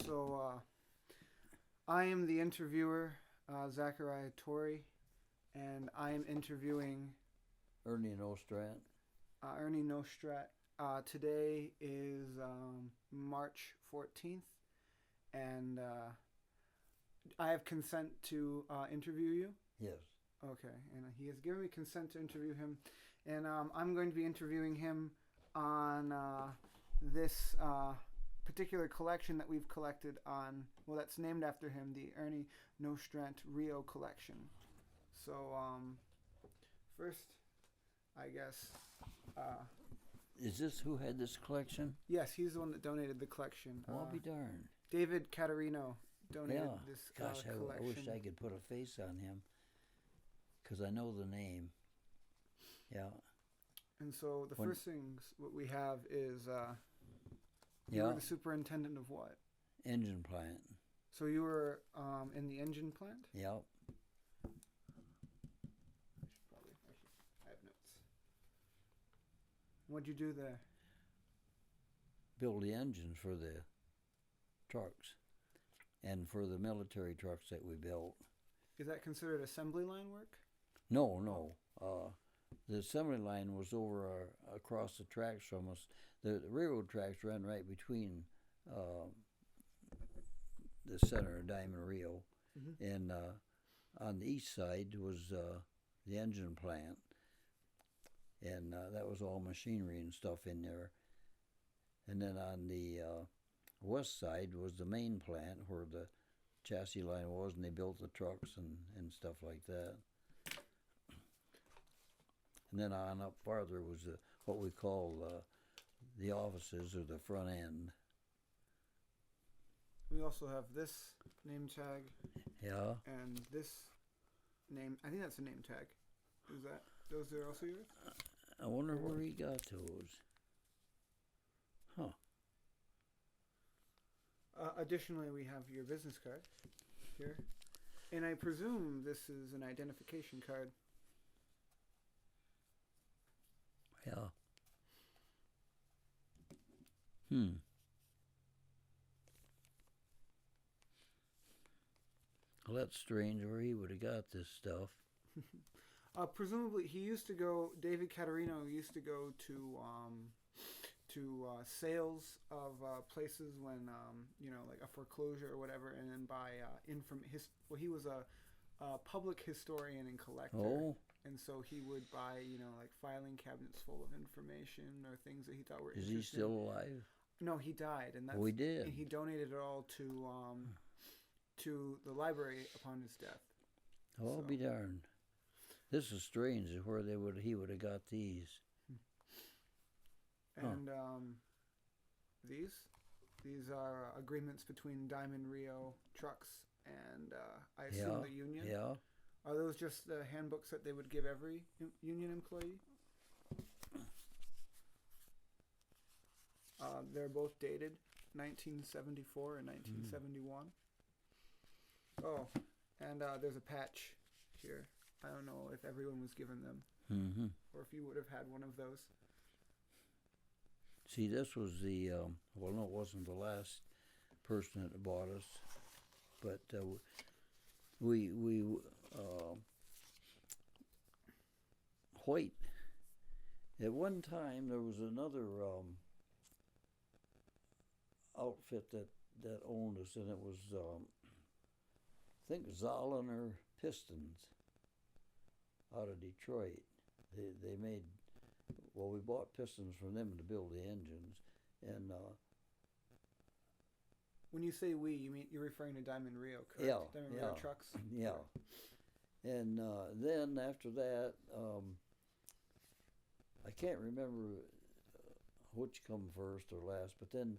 So I am the interviewer, Zachariah Torrey, and I am interviewing Ernie Nostrant. Ernie Nostrant. Today is March 14th, and I have consent to interview you. Yes. Okay, and he has given me consent to interview him, and I'm going to be interviewing him on this particular collection that we've collected on. Well, that's named after him, the Ernie Nostrant Reo collection. So, first, I guess. Is this who had this collection? Yes, he's the one that donated the collection. Well, I'll be darned. David Caterino donated Yeah. this Gosh, collection. I wish I could put a face on him because I know the name. Yeah. And so the first things what we have is you Yeah. were the superintendent of what? Engine plant. So you were in the engine plant? Yeah. I have notes. What'd you do there? Build the engines for the trucks and for the military trucks that we built. Is that considered assembly line work? No. The assembly line was over across the tracks from us. The railroad tracks ran right between the center of Diamond Reo, and on the east side was the engine plant, and that was all machinery and stuff in there. And then on the west side was the main plant where the chassis line was, and they built the trucks and stuff like that. And then on up farther was what we call the offices or the front end. We also have this name tag. Yeah. And this name, I think that's a name tag. Is that, those are also yours? I wonder where he got those. Huh. Additionally, we have your business card here. And I presume this is an identification card. Yeah. Well, that's strange where he would have got this stuff. Presumably, he used to go. David Caterino used to go to sales of places when like a foreclosure or whatever, and then buy Well, he was a public historian and collector. Oh. And so he would buy like filing cabinets full of information or things that he thought were Is interesting. he still alive? No, he died, and that's We did. And he donated it all to the library upon his death. Oh, I'll be darned. This is strange. Where he would have got these. And these are agreements between Diamond Reo Trucks and I assume the union. Yeah. Are those just the handbooks that they would give every union employee? They're both dated 1974 and 1971. Oh, and there's a patch here. I don't know if everyone was given them, or if you would have had one of those. See, this was the well, no, it wasn't the last person that bought us, but we White. At one time, there was another outfit that owned us, and it was I think Zollner Pistons out of Detroit. They made, well, we bought pistons from them to build the engines, and when you say we, you mean you're referring to Diamond Reo, correct? Yeah, Diamond Reo trucks. Yeah. And then after that, I can't remember which come first or last, but then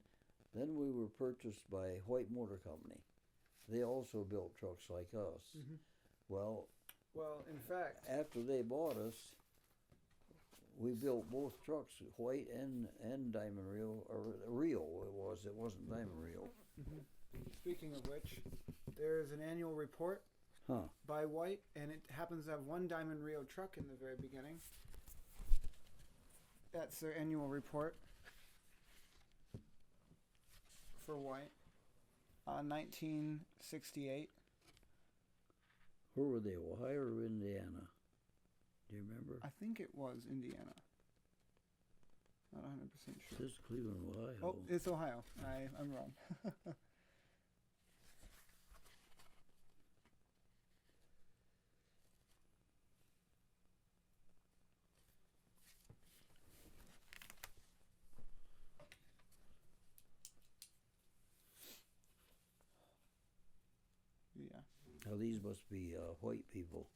we were purchased by White Motor Company. They also built trucks like us. Well, in fact, after they bought us, we built both trucks, White and Diamond Reo, or Reo it wasn't Diamond Reo. Speaking of which, there is an annual report by White, and it happens to have one Diamond Reo truck in the very beginning. That's their annual report for White. 1968. Where were they, Ohio or Indiana? Do you remember? I think it was Indiana. Not 100% sure. This is Cleveland, Ohio. Oh, it's Ohio. I'm wrong. Yeah. Now these must be white people,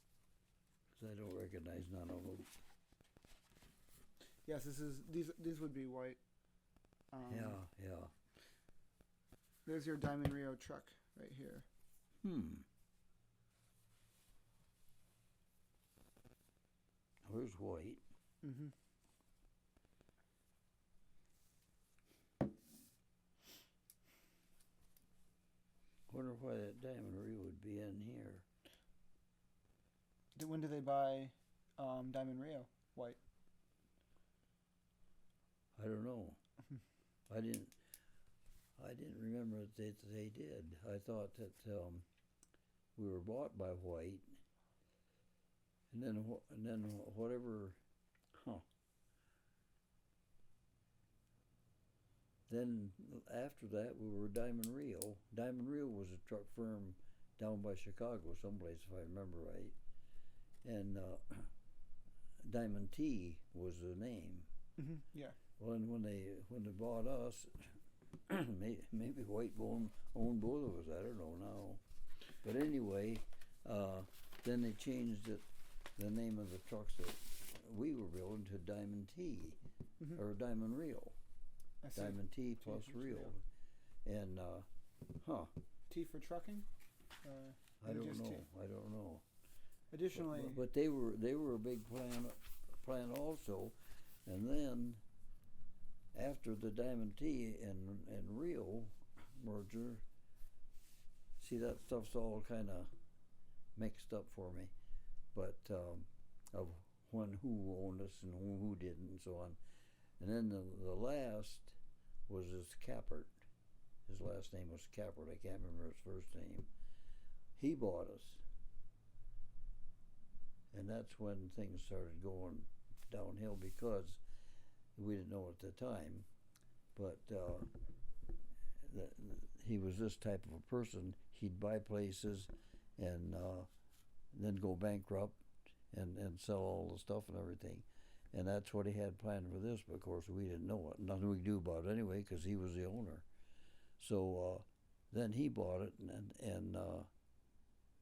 because I don't recognize none of them. Yes, these would be white. Yeah. There's your Diamond Reo truck right here. Where's white? Mm-hmm. Wonder why that Diamond Reo would be in here. When did they buy Diamond Reo white? I don't know. I didn't remember that they did. I thought that we were bought by white, and then whatever. Then after that, we were Diamond Reo. Diamond Reo was a truck firm down by Chicago, someplace if I remember right, and Diamond T was the name. Mm-hmm. Yeah. Well, and when they bought us, maybe White owned both of us. I don't know now, but anyway, then they changed the name of the trucks that we were building to Diamond T, or Diamond Reo. Diamond T plus Reo, and T for trucking. I don't know. Additionally, but they were a big plan also, and then after the Diamond T and Reo merger, see, that stuff's all kind of mixed up for me, but of who owned us and who didn't and so on. And then the last was this Cappert. His last name was Cappert. I can't remember his first name. He bought us. And that's when things started going downhill, because we didn't know at the time. But he was this type of a person. He'd buy places and then go bankrupt and sell all the stuff and everything. And that's what he had planned for this, but of course we didn't know it. Nothing we could do about it anyway, because he was the owner. So then he bought it, and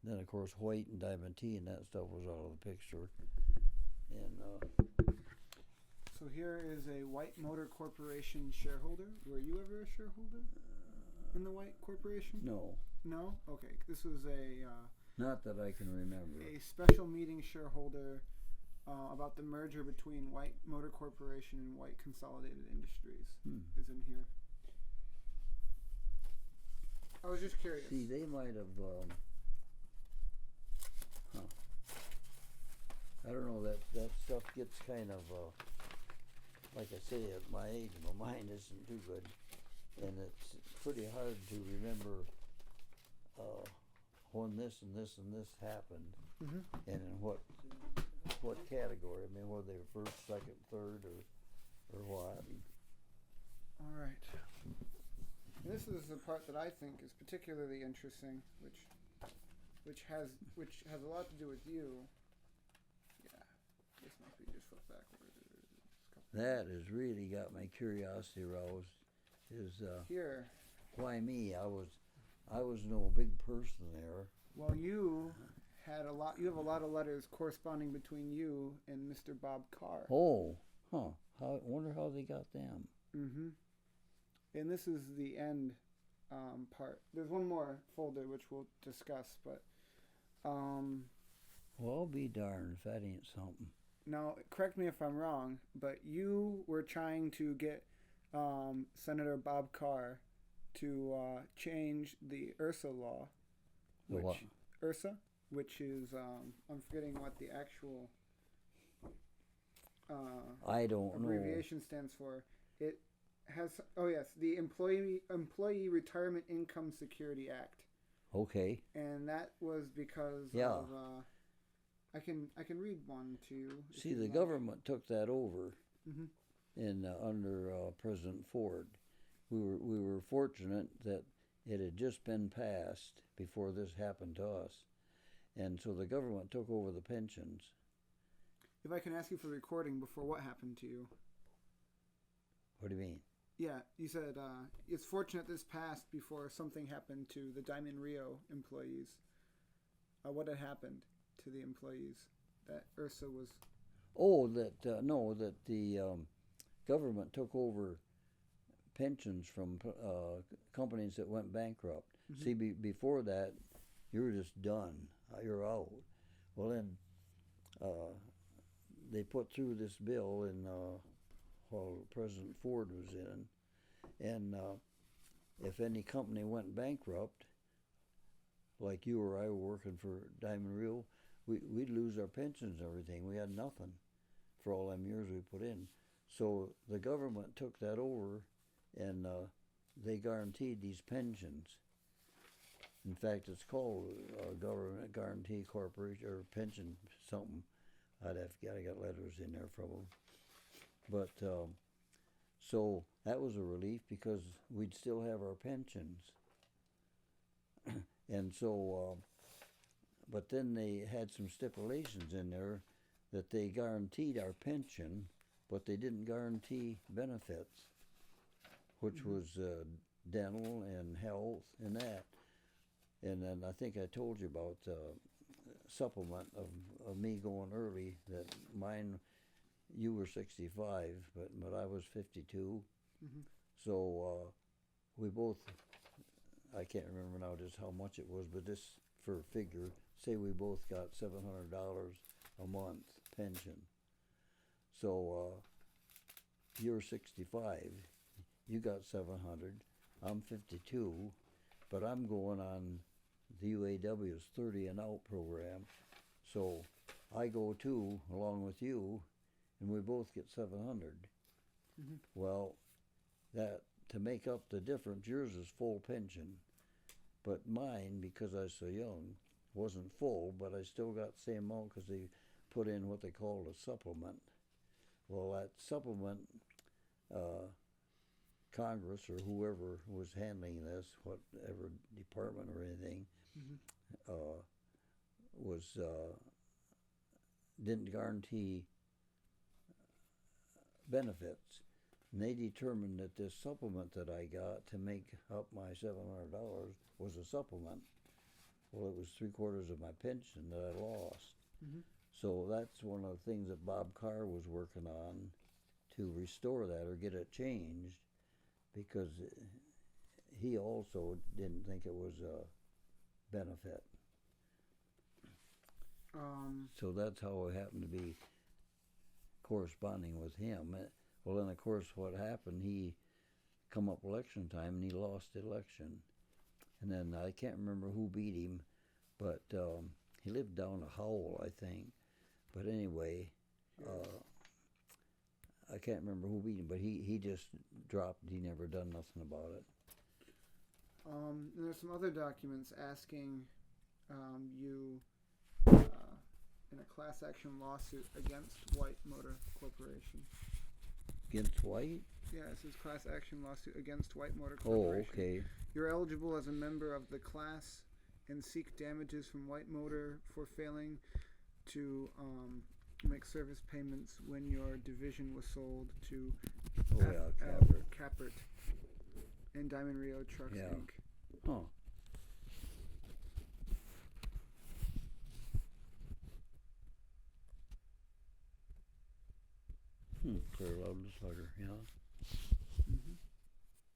then of course White and Diamond T and that stuff was out of the picture. And so here is a White Motor Corporation shareholder. Were you ever a shareholder in the White Corporation? No. No? Okay. This was a not that I can remember. A special meeting shareholder about the merger between White Motor Corporation and White Consolidated Industries is in here. I was just curious. See, they might have, I don't know, that stuff gets kind of, like I say, at my age, my mind isn't too good, and it's pretty hard to remember when this and this and this happened, and in what category. I mean, were they first, second, third, or what? All right. And this is the part that I think is particularly interesting, which has a lot to do with you. Yeah, this must be just flipped backwards. That has really got my curiosity roused. Here. Why me? I was no big person there. Well, you have a lot of letters corresponding between you and Mr. Bob Carr. Oh, I wonder how they got them. Mm-hmm. And this is the end part. There's one more folder which we'll discuss, but well, I'll be darned if that ain't something. Now, correct me if I'm wrong, but you were trying to get Senator Bob Carr to change the URSA law. The what? URSA, which is I'm forgetting what the actual I don't know. abbreviation stands for. the Employee Retirement Income Security Act. Okay. And that was because of I can read one to you. See, the government took that over Mm-hmm. under President Ford. We were fortunate that it had just been passed before this happened to us, and so the government took over the pensions. If I can ask you for the recording before, what happened to you? What do you mean? Yeah, you said it's fortunate this passed before something happened to the Diamond Reo employees. What had happened to the employees that Ursa was? Oh, that the government took over pensions from companies that went bankrupt. Mm-hmm. See, before that, you were just done. You're out. Well, then they put through this bill while President Ford was in, and if any company went bankrupt, like you or I were working for Diamond Reo, we'd lose our pensions and everything. We had nothing for all them years we put in. So the government took that over, and they guaranteed these pensions. In fact, it's called Government Guarantee Corporation or Pension something. I got letters in there from them. But so that was a relief because we'd still have our pensions. And so, but then they had some stipulations in there that they guaranteed our pension, but they didn't guarantee benefits, which was dental and health and that. And then I think I told you about supplement of me going early, that mine, you were 65, but I was 52. Mm-hmm. So we both, I can't remember now just how much it was, but just for a figure, say we both got $700 a month pension. So you're 65, you got 700, I'm 52, but I'm going on the UAW's 30 and out program. So I go too, along with you, and we both get 700. Mm-hmm. Well, that to make up the difference, yours is full pension, but mine, because I was so young, wasn't full, but I still got the same amount because they put in what they called a supplement. Well, that supplement, Congress or whoever was handling this, whatever department or anything, was didn't guarantee benefits. And they determined that this supplement that I got to make up my $700 was a supplement. Well, it was 3/4 of my pension that I lost. Mm-hmm. So that's one of the things that Bob Carr was working on to restore that or get it changed, because he also didn't think it was a benefit. So that's how I happened to be corresponding with him. Well, then, of course, what happened, he come up election time, and he lost the election. And then I can't remember who beat him, but he lived down a Howell, I think. But anyway, I can't remember who beat him, but he just dropped. He never done nothing about it. There's some other documents asking you in a class action lawsuit against White Motor Corporation. Against White? Yeah, it says class action lawsuit against White Motor Corporation. Oh, okay. You're eligible as a member of the class and seek damages from White Motor for failing to make service payments when your division was sold to Capert and Diamond Reo Trucks, Inc. Oh. Clear loudness slugger, yeah. Mm-hmm.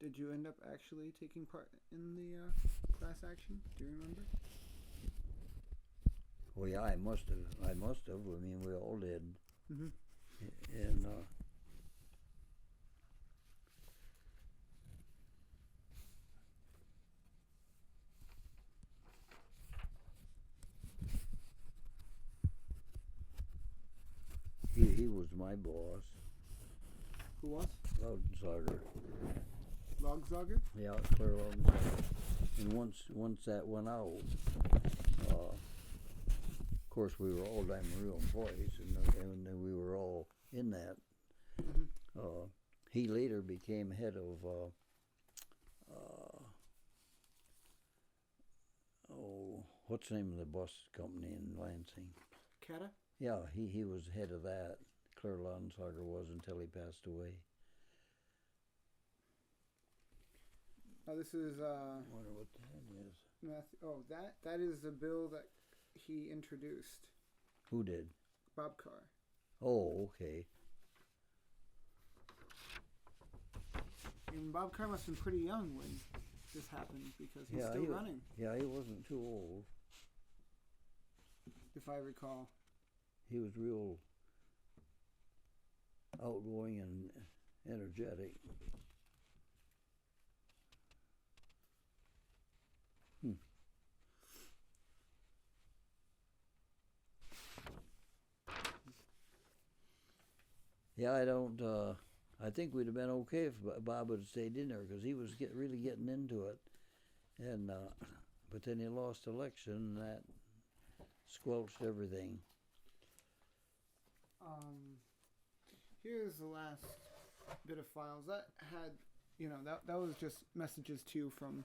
Did you end up actually taking part in the class action? Do you remember? Well, yeah, I must have. I mean, we all did. Mm-hmm. And he was my boss. Who was? Loudensager. Logsauger? Yeah, clear Loudensager. And once that went out, of course we were all Diamond Reo employees, and we were all in that. Mm-hmm. He later became head of what's the name of the bus company in Lansing? CADL? Yeah, he was head of that. Claire Loudensager was until he passed away. Oh, this is I wonder what that is. Matthew. Oh, that is the bill that he introduced. Who did? Bob Carr. Oh, okay. And Bob Carr must have been pretty young when this happened because he's still running. Yeah, he wasn't too old. If I recall. He was real outgoing and energetic. Yeah, I don't. I think we'd have been okay if Bob would have stayed in there because he was really getting into it, and but then he lost election, and that squelched everything. Here's the last bit of files that had, that was just messages too from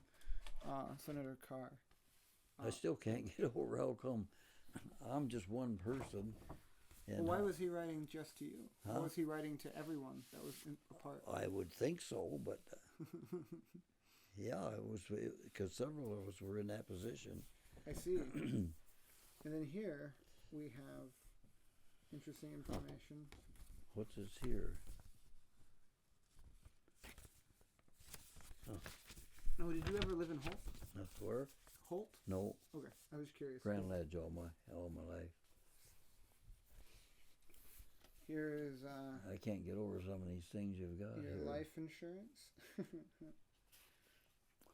Senator Carr. I still can't get over how come I'm just one person. And why was he writing just to you? Huh? Or was he writing to everyone that was a part? I would think so, but yeah, it was because several of us were in that position. I see. And then here we have interesting information. What's this here? Oh. No, did you ever live in Holt? That's where? Holt? No. Okay, I was curious. Grand Ledge all my life. Here is I can't get over some of these things you've got your here. life insurance.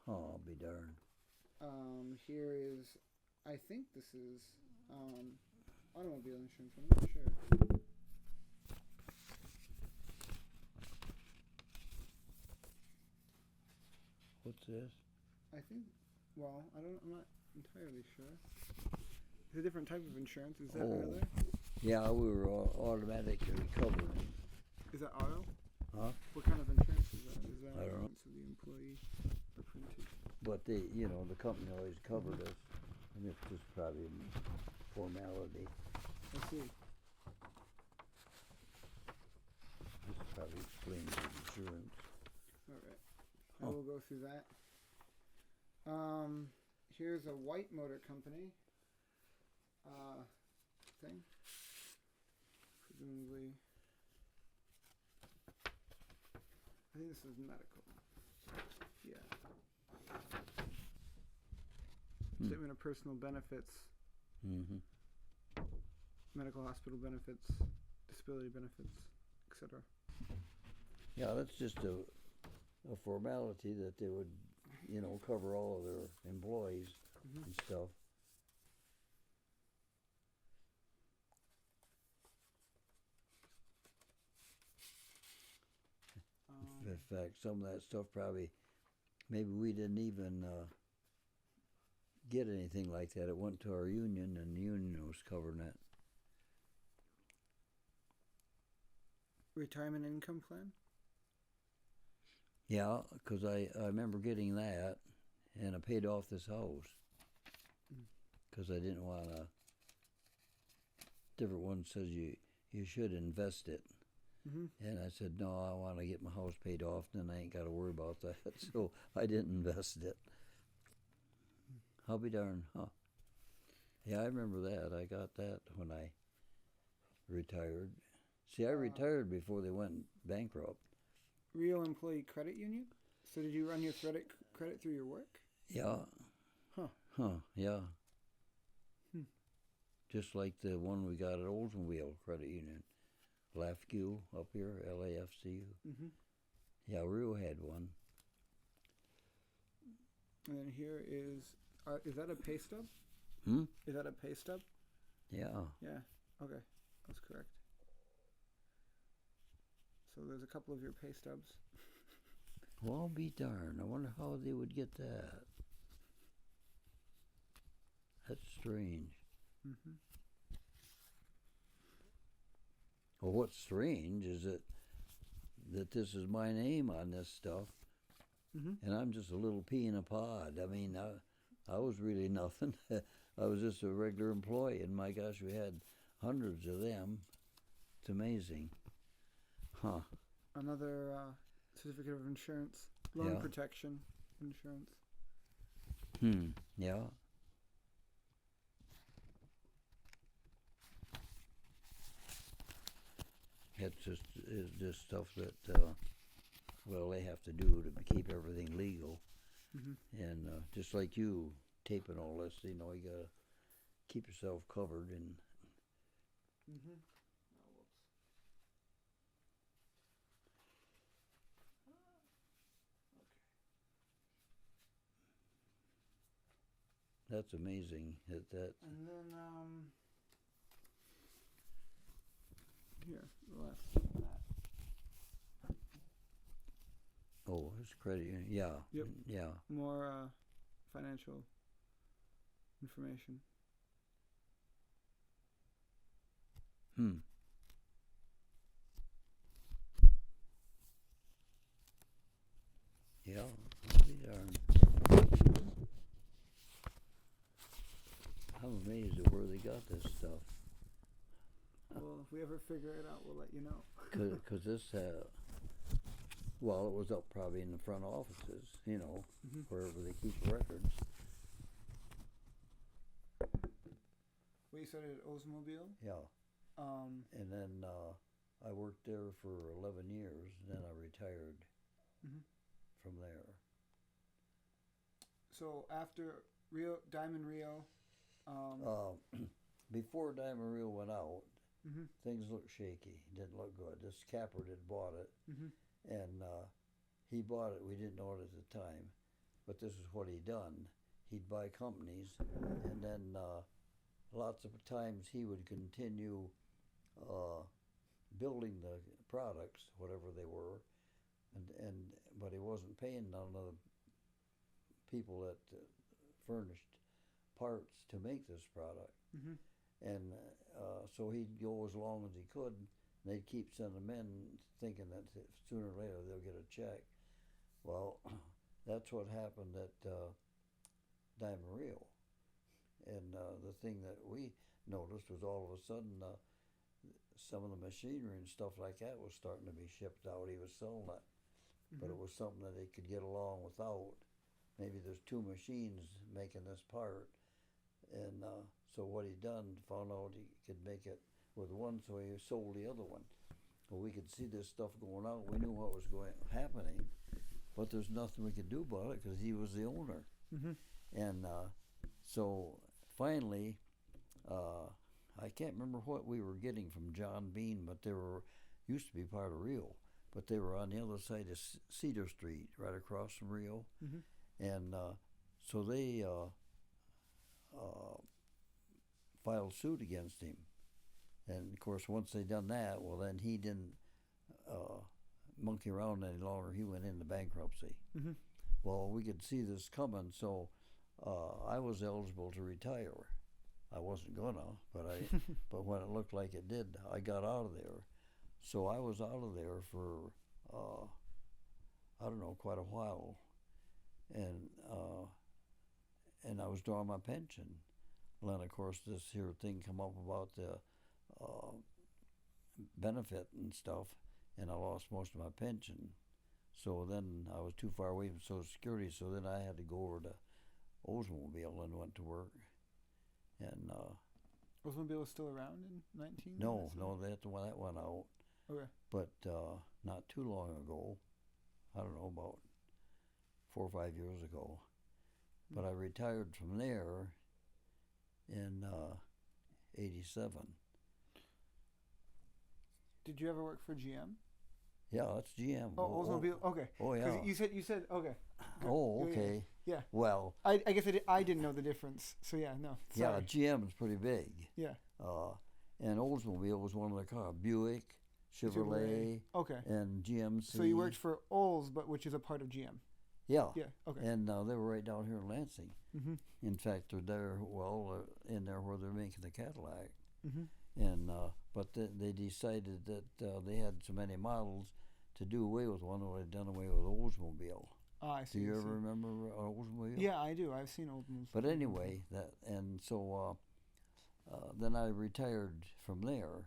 Oh, I'll be darned. Here is, I think this is automobile insurance. I'm not sure. What's this? I think. Well, I'm not entirely sure. It's a different type of insurance. Is that another? Yeah, we were automatically covered. Is that auto? Huh? What kind of insurance is that? Is that I don't know. insurance of the employee or printed? But the company always covered us, and it's just probably a formality. I see. This probably explains the insurance. All right. I will go through that. Here's a white motor company thing. Presumably, I think this is medical. Yeah. Statement of personal benefits. Mm-hmm. Medical hospital benefits, disability benefits, etc. Yeah, that's just a formality that they would, cover all of their employees and stuff. In fact, some of that stuff probably, maybe we didn't even get anything like that. It went to our union, and the union was covering that. Retirement income plan? Yeah, because I remember getting that, and I paid off this house because I didn't want to. Different one says you should invest it. Mm-hmm. And I said, no, I want to get my house paid off, and then I ain't got to worry about that. So I didn't invest it. I'll be darned, huh? Yeah, I remember that. I got that when I retired. See, I retired before they went bankrupt. Reo Employee Credit Union? So did you run your credit through your work? Yeah. Yeah. Just like the one we got at Oldsmobile Credit Union. LAFCU up here, LAFCU. Mm-hmm. Yeah, Reo had one. And then here is that a pay stub? Is that a pay stub? Yeah. Yeah, okay, that's correct. So there's a couple of your pay stubs. Well, I'll be darned. I wonder how they would get that. That's strange. Mm-hmm. Well, what's strange is that this is my name on this stuff, and I'm just a little pea in a pod. I mean, I was really nothing. I was just a regular employee, and my gosh, we had hundreds of them. It's amazing. Huh. Another certificate of insurance, loan protection insurance. Yeah. It's just stuff that, well, they have to do to keep everything legal. And just like you taping all this, you know, you got to keep yourself covered. And that's amazing. That. And then here, the last that. Oh, it's credit union. Yeah. Yep. Yeah. More financial information. Yeah. I'm amazed at where they got this stuff. Well, if we ever figure it out, we'll let you know. Because this, well, it was up probably in the front offices, you know, wherever they keep records. We started at Oldsmobile? Yeah. And then I worked there for 11 years, and then I retired from there. So after Diamond Reo... before Diamond Reo went out, things looked shaky. Didn't look good. This Capper had bought it, and he bought it. We didn't know it at the time, but this is what he'd done. He'd buy companies, and then lots of times he would continue building the products, whatever they were, but he wasn't paying none of the people that furnished parts to make this product. And so he'd go as long as he could, and they'd keep sending them in thinking that sooner or later they'll get a check. Well, that's what happened at Diamond Reo. And the thing that we noticed was all of a sudden some of the machinery and stuff like that was starting to be shipped out. He was selling it, but it was something that they could get along without. Maybe there's two machines making this part. And so what he done, found out he could make it with one, so he sold the other one. Well, we could see this stuff going out. We knew what was happening, but there's nothing we could do about it because he was the owner. And so finally, I can't remember what we were getting from John Bean, but they used to be part of Rio, but they were on the other side of Cedar Street, right across from Rio. And so they filed suit against him. And of course, once they done that, well, then he didn't monkey around any longer. He went into bankruptcy. Well, we could see this coming, so I was eligible to retire. I wasn't gonna, but when it looked like it did, I got out of there. So I was out of there for I don't know, quite a while, and I was drawing my pension. Well, then of course this here thing come up about the benefit and stuff, and I lost most of my pension. So then I was too far away from Social Security, so then I had to go over to Oldsmobile and went to work. And Oldsmobile was still around in 19? No, that went out. Okay. But not too long ago, I don't know, about 4 or 5 years ago. But I retired from there in 87. Did you ever work for GM? Yeah, that's GM. Oh, Oldsmobile. Okay. Oh, yeah. Because you said okay. Good. Oh, okay. Yeah. Well, I guess I didn't know the difference. So yeah, no. Sorry. Yeah, GM is pretty big. Yeah. And Oldsmobile was one of the cars. Buick, Chevrolet, Okay. and GMC. So you worked for Olds, but which is a part of GM. Yeah. Yeah. Okay. And they were right down here in Lansing. Mm-hmm. In fact, they're there, in there where they're making the Cadillac. Mm-hmm. And but they decided that they had so many models to do away with one, or they'd done away with Oldsmobile. Oh, I see. Do you ever remember Oldsmobile? Yeah, I do. I've seen Oldsmobile. But anyway, so then I retired from there,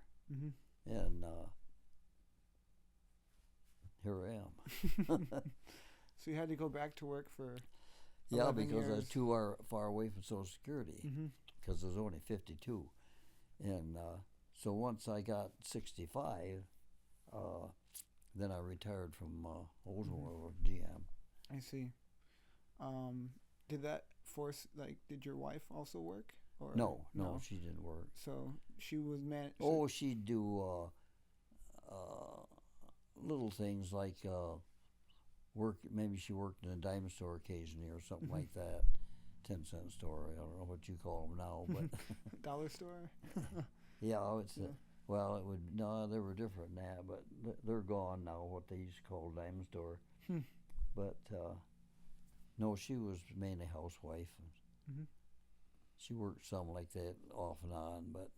and here I am. So you had to go back to work for 11 because years. I was too far away from Social Security, because I was only 52. And so once I got 65, then I retired from Oldsmobile or GM. I see. Did that force, did your wife also work? Or No, she didn't work. So she was Oh, she'd do little things like work. Maybe she worked in a diamond store occasionally or something like that. 10-cent store. I don't know what you call them now, but dollar store. Yeah, well, it would they were different now, but they're gone now. What they used to call diamond store. But no, she was mainly housewife. She worked some like that off and on, but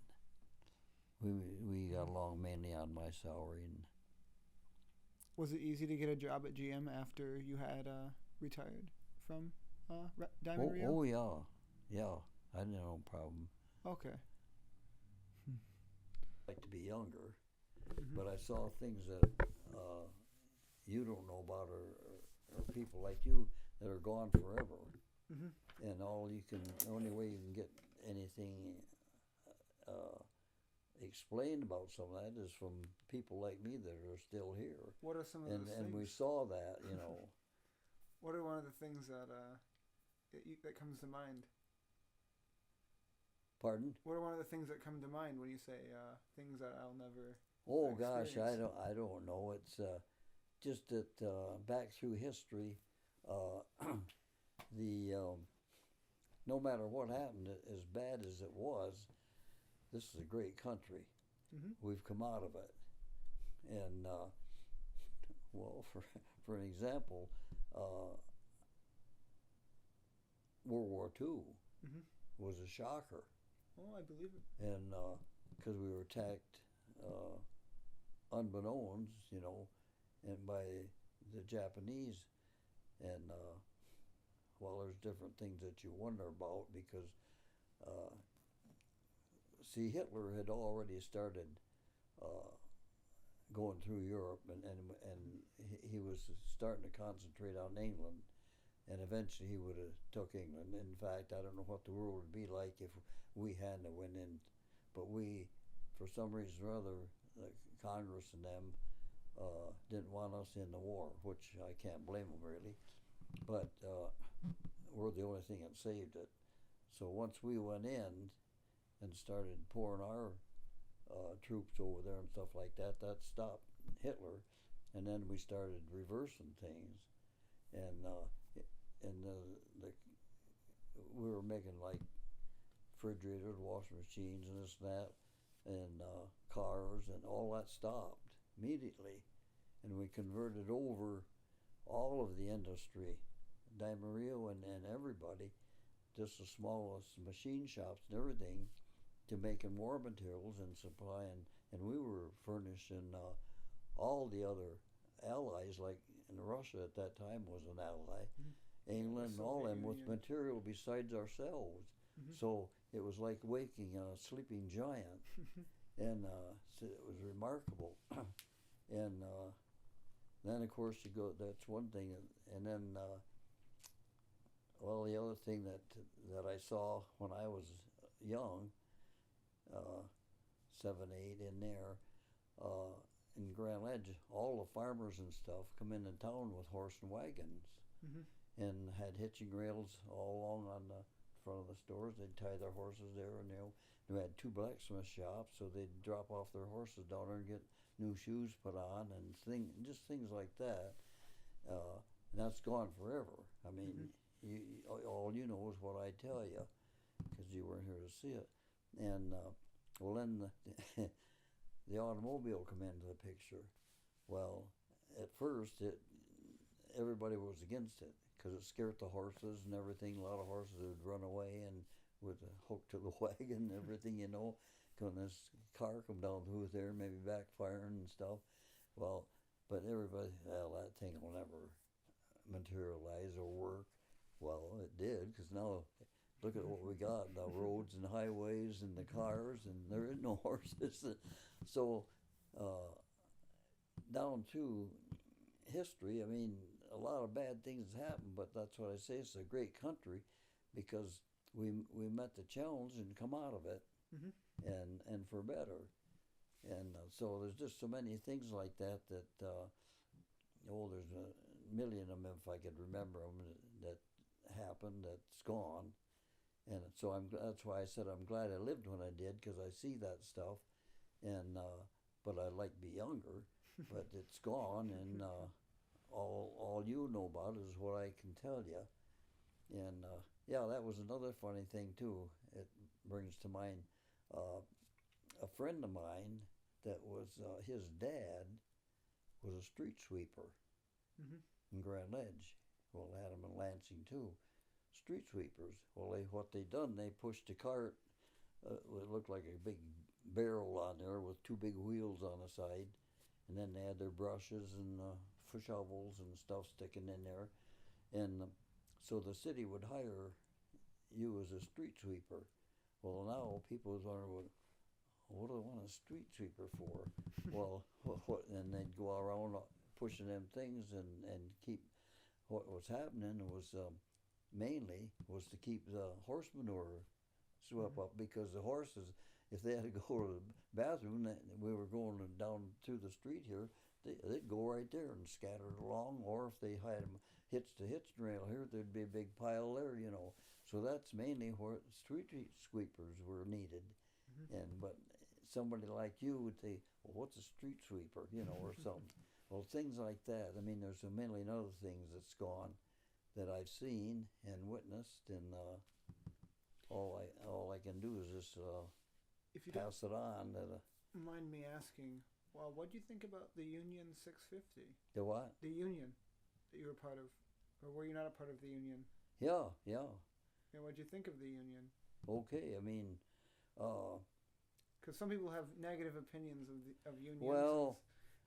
we got along mainly on my salary. And was it easy to get a job at GM after you had retired from Diamond Reo? Oh yeah, I didn't have no problem. Okay. I'd like to be younger, but I saw things that you don't know about, or people like you that are gone forever. And the only way you can get anything explained about some of that is from people like me that are still here. What are some of those things? And we saw that, What are one of the things that comes to mind? Pardon? What are one of the things that come to mind when you say things that I'll never? Oh gosh, I don't know. It's just that back through history, no matter what happened, as bad as it was, this is a great country. We've come out of it, and well, for an example, World War II was a shocker. Oh, I believe it. And because we were attacked unbeknownst, and by the Japanese, and well, there's different things that you wonder about because, see, Hitler had already started going through Europe, and he was starting to concentrate on England, and eventually he would have took England. In fact, I don't know what the world would be like if we hadn't went in, but we, for some reason or other, the Congress and them didn't want us in the war, which I can't blame them really, but we're the only thing that saved it. So once we went in and started pouring our troops over there and stuff like that, that stopped Hitler, and then we started reversing things, and we were making like refrigerators, washing machines, and this and that, and cars, and all that stopped immediately, and we converted over all of the industry, Diamond Reo and everybody, just the smallest machine shops and everything, to making war materials and supplying, and we were furnishing all the other allies, like in Russia at that time was an ally, England and all them, with material besides ourselves. So it was like waking a sleeping giant, and so it was remarkable. And then of course you go, that's one thing, and then well, the other thing that I saw when I was young, 7, 8 in there, in Grand Ledge, all the farmers and stuff come into town with horse and wagons, and had hitching rails all along on the front of the stores. They'd tie their horses there, and they had 2 blacksmith shops, so they'd drop off their horses down there and get new shoes put on, and just things like that. And that's gone forever. I mean, all you know is what I tell you, because you weren't here to see it. And well, then the automobile come into the picture. Well, at first, everybody was against it because it scared the horses and everything. A lot of horses would run away and with a hook to the wagon and everything, you know. When this car come down through there, maybe backfiring and stuff. Well, but everybody, well, that thing will never materialize or work. Well, it did, because now look at what we got, the roads and highways and the cars, and there is no horses. So down through history, I mean, a lot of bad things happened, but that's what I say, it's a great country because we met the challenge and come out of it, and for better. And so there's just so many things like that there's a million of them if I could remember them that happened that's gone. And so that's why I said I'm glad I lived when I did, because I see that stuff, and but I'd like to be younger, but it's gone, and all you know about is what I can tell you. And yeah, that was another funny thing too. It brings to mind a friend of mine that was his dad was a street sweeper in Grand Ledge. Well, they had them in Lansing too. Street sweepers. Well, what they done, they pushed a cart. It looked like a big barrel on there with two big wheels on the side, and then they had their brushes and shovels and stuff sticking in there, and so the city would hire you as a street sweeper. Well, now people was wondering, what do they want a street sweeper for? Well, and they'd go around pushing them things and keep. What was happening was mainly was to keep the horse manure swept up, because the horses, if they had to go to the bathroom, we were going down through the street here, they'd go right there and scatter along, or if they had them hitched to hitch rail here, there'd be a big pile there, you know. So that's mainly where street sweepers were needed. And but somebody like you would say, well, what's a street sweeper, you know, or something. Well, things like that. I mean, there's a million other things that's gone that I've seen and witnessed, and all I can do is just if you pass it on. mind me asking, well, what do you think about the Union 650? The what? The Union that you were part of, or were you not a part of the Union? Yeah. And what do you think of the Union? Okay, I mean, because some people have negative opinions of unions. Well,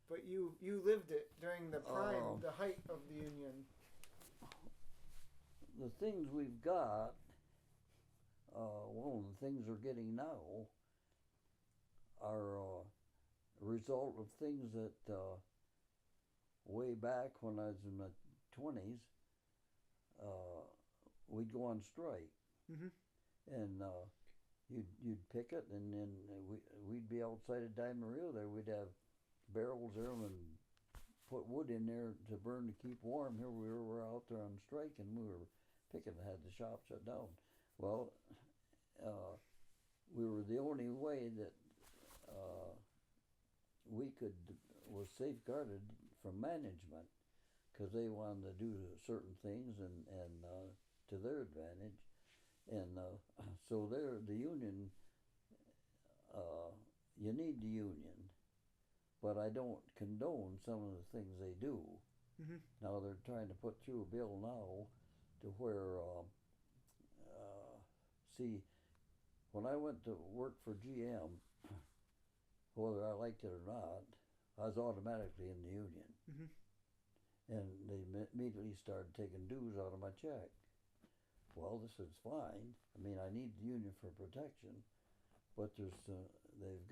but you lived it during the prime, the height of the Union. The things we've got, one of the things we're getting now are a result of things that way back when I was in my 20s, we'd go on strike. And you'd picket, and then we'd be outside of Diamond Reo there. We'd have barrels there and put wood in there to burn to keep warm. Here we were out there on strike, and we were picketing, had the shop shut down. Well, we were the only way that we was safeguarded from management, because they wanted to do certain things and to their advantage. And so the union, you need the union, but I don't condone some of the things they do. Now they're trying to put through a bill now to where, see, when I went to work for GM, whether I liked it or not, I was automatically in the union. And they immediately started taking dues out of my check. Well, this is fine. I mean, I need the union for protection, but they've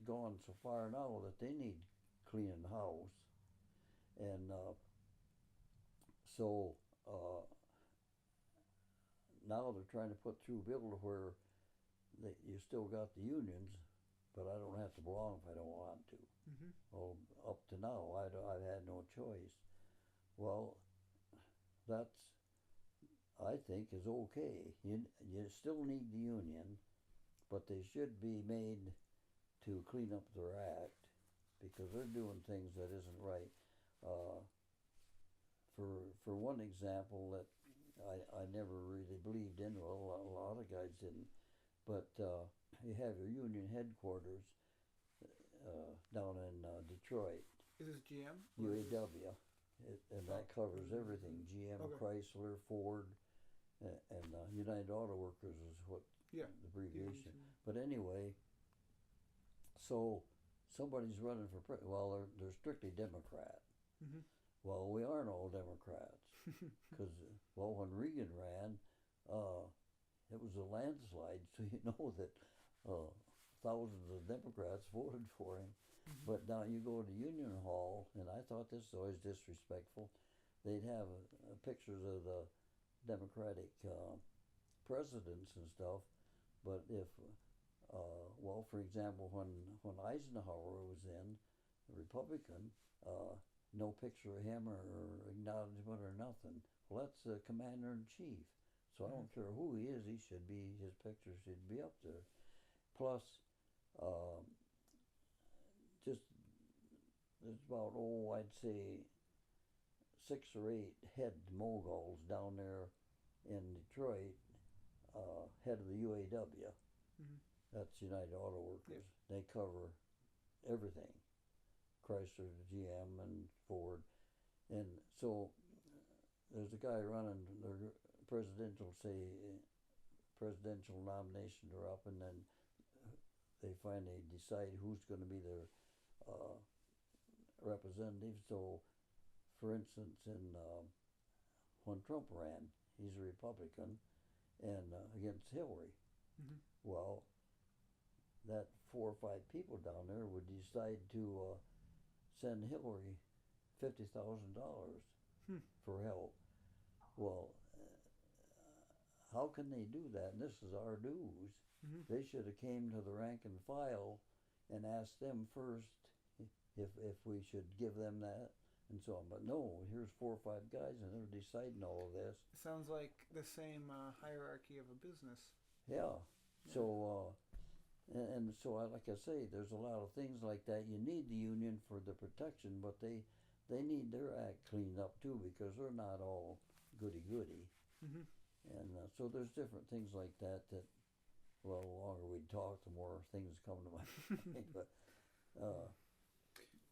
gone so far now that they need cleaning the house, and so now they're trying to put through a bill to where you still got the unions, but I don't have to belong if I don't want to. Well, up to now, I've had no choice. Well, that's, I think, is okay. You still need the union, but they should be made to clean up their act, because they're doing things that isn't right. For one example that I never really believed in, well, a lot of guys didn't, but you have your union headquarters down in Detroit. Is this GM? UAW. And that covers everything. GM, Okay. Chrysler, Ford, and United Auto Workers is what Yeah. the abbreviation. But anyway, so somebody's running for president. Well, they're strictly Democrat. Mm-hmm. Well, we aren't all Democrats. Because, when Reagan ran, it was a landslide. So you know that thousands of Democrats voted for him. Mm-hmm. But now you go to Union Hall, and I thought this was always disrespectful. They'd have pictures of the Democratic presidents and stuff. But if, for example, when Eisenhower was in, a Republican, no picture of him or acknowledgement or nothing. Well, that's the commander-in-chief. So I don't care who he is, his picture should be up there. Plus, just, there's about, I'd say 6 or 8 head moguls down there in Detroit, head of the UAW. Mm-hmm. That's United Auto Workers. Yeah. They cover everything. Chrysler, GM, and Ford. And so there's a guy running their presidential nominations are up, and then they finally decide who's going to be their representative. So, for instance, when Trump ran, he's a Republican, and against Hillary. Mm-hmm. Well, that 4 or 5 people down there would decide to send Hillary $50,000 for help. Well, how can they do that? And this is our dues. Mm-hmm. They should have came to the rank and file and asked them first if we should give them that and so on. But no, here's 4 or 5 guys and they're deciding all of this. Sounds like the same hierarchy of a business. Yeah. So. And so, like I say, there's a lot of things like that. You need the union for the protection, but they need their act cleaned up too, because they're not all goody-goody. Mm-hmm. And so there's different things like that, well, the longer we talk, the more things come to my mind.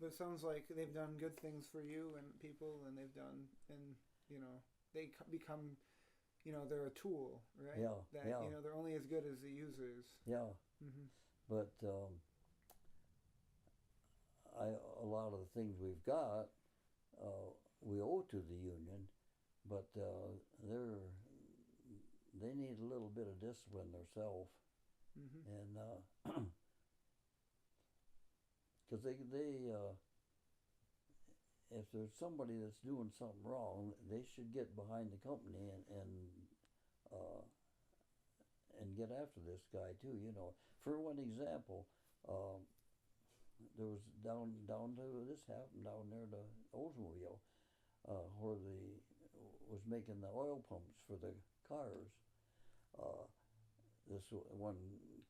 But it sounds like they've done good things for you and people, and they've done, and, they become, they're a tool, right? Yeah, that, they're only as good as the users. Yeah. Mm-hmm. But a lot of the things we've got, we owe to the union, but they need a little bit of discipline themselves, mm-hmm. And because they if there's somebody that's doing something wrong, they should get behind the company and get after this guy too. For one example, there was down to this happened down there to Oldsmobile, where was making the oil pumps for the cars. This one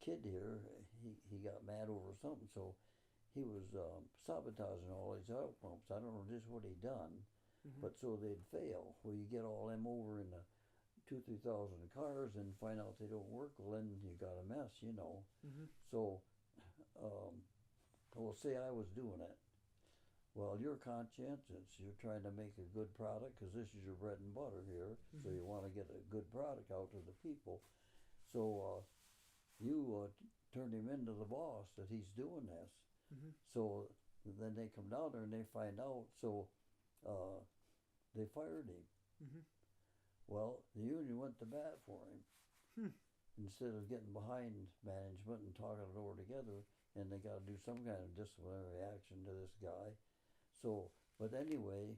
kid here, he got mad over something, so he was sabotaging all these oil pumps. I don't know just what he done, mm-hmm. but so they'd fail. Well, you get all them over in the 2,000-3,000 cars and find out they don't work, well then you got a mess, Mm-hmm. So, well, say I was doing it. Well, you're conscientious. You're trying to make a good product because this is your bread and butter here, mm-hmm. so you want to get a good product out to the people. So you turn him into the boss that he's doing this. Mm-hmm. So then they come down there and they find out, so they fired him. Mm-hmm. Well, the union went to bat for him. Instead of getting behind management and talking it over together, and they got to do some kind of disciplinary action to this guy. So, but anyway,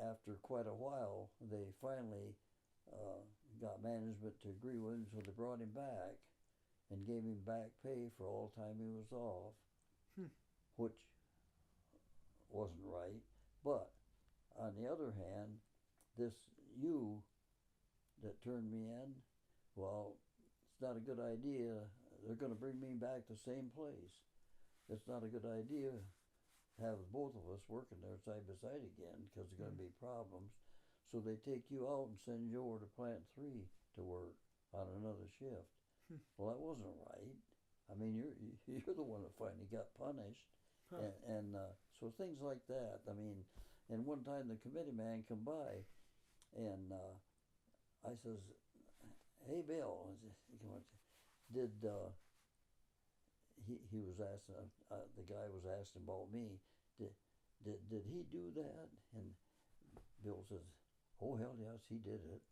after quite a while, they finally got management to agree with him, so they brought him back and gave him back pay for all the time he was off, which wasn't right. But on the other hand, this that turned me in, well, it's not a good idea. They're going to bring me back to the same place. It's not a good idea to have both of us working there side by side again, because there's going to be problems. So they take you out and send you over to Plant 3 to work on another shift. Well, that wasn't right. I mean, you're the one that finally got punished. And so things like that. I mean, and one time the committee man come by, and I says, "Hey, Bill," did he was asking the guy was asking about me, did he do that? And Bill says, "Oh hell yes, he did it."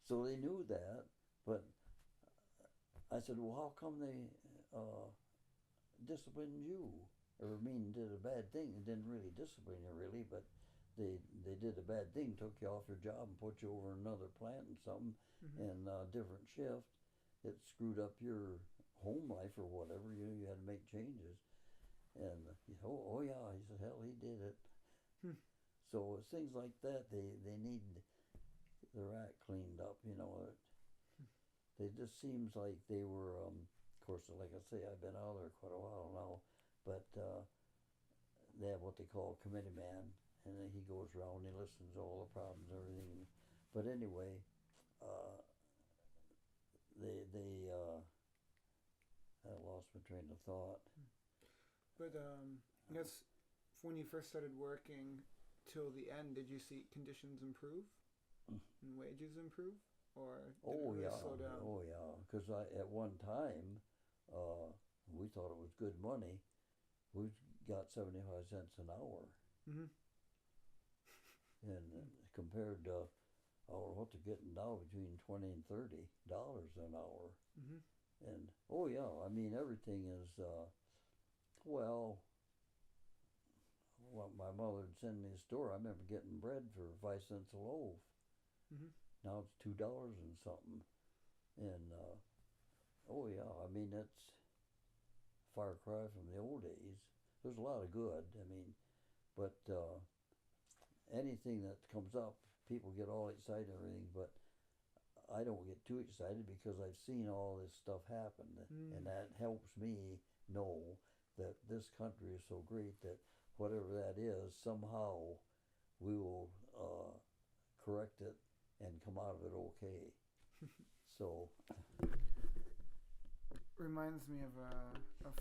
So they knew that, but I said, "Well, how come they disciplined you?" Or did a bad thing. It didn't really discipline you really, but they did a bad thing, took you off your job and put you over another plant and something, and different shift. It screwed up your home life or whatever. You had to make changes. And oh yeah, he said, "Hell, he did it." So it's things like that. They need their act cleaned up. It just seems like they were. Of course, like I say, I've been out there quite a while now, but they have what they call a committee man, and then he goes around and he listens to all the problems and everything. But anyway, I lost my train of thought. But I guess when you first started working till the end, did you see conditions improve and wages improve, or did it really slow down? Oh yeah, because at one time we thought it was good money. We got 75 cents an hour, and compared to what they're getting now, between $20 and $30 an hour. And oh yeah, I mean everything is well. What my mother would send me to the store, I remember getting bread for 5 cents a loaf. Now it's $2 and something. And oh yeah, I mean that's a far cry from the old days. There's a lot of good. I mean, but anything that comes up, people get all excited and everything. But I don't get too excited because I've seen all this stuff happen, and that helps me know that this country is so great that whatever that is, somehow we will correct it and come out of it okay. So reminds me of a